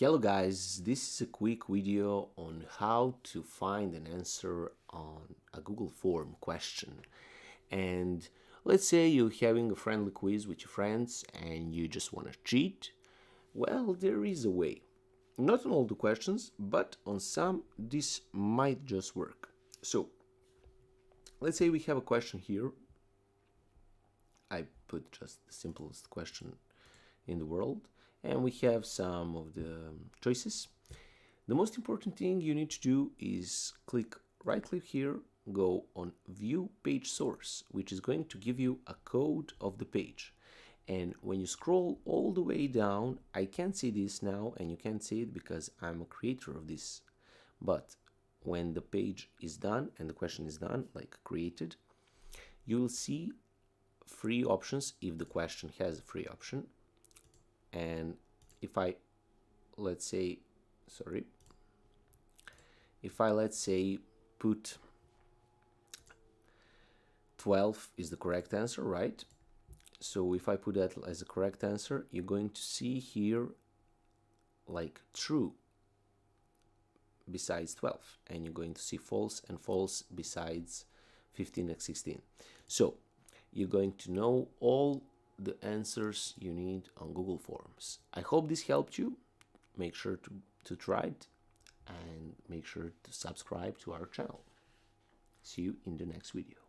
Hello guys, this is a quick video on how to find an answer on a Google form question. And let's say you're having a friendly quiz with your friends and you just want to cheat. Well, there is a way. Not on all the questions, but on some this might just work. So, let's say we have a question here. I put just the simplest question in the world, and we have some of the choices. The most important thing you need to do is right click here, go on view page source, which is going to give you a code of the page. And when you scroll all the way down, I can't see this now and you can't see it because I'm a creator of this. But when the page is done and the question is done, like created, you will see free options if the question has a free option. And if I let's say put 12 is the correct answer, right? So if I put that as a correct answer, you're going to see here like true besides 12, and you're going to see false and false besides 15 and 16. So you're going to know all the answers you need on Google Forms. I hope this helped you. Make sure to try it and make sure to subscribe to our channel. See you in the next video.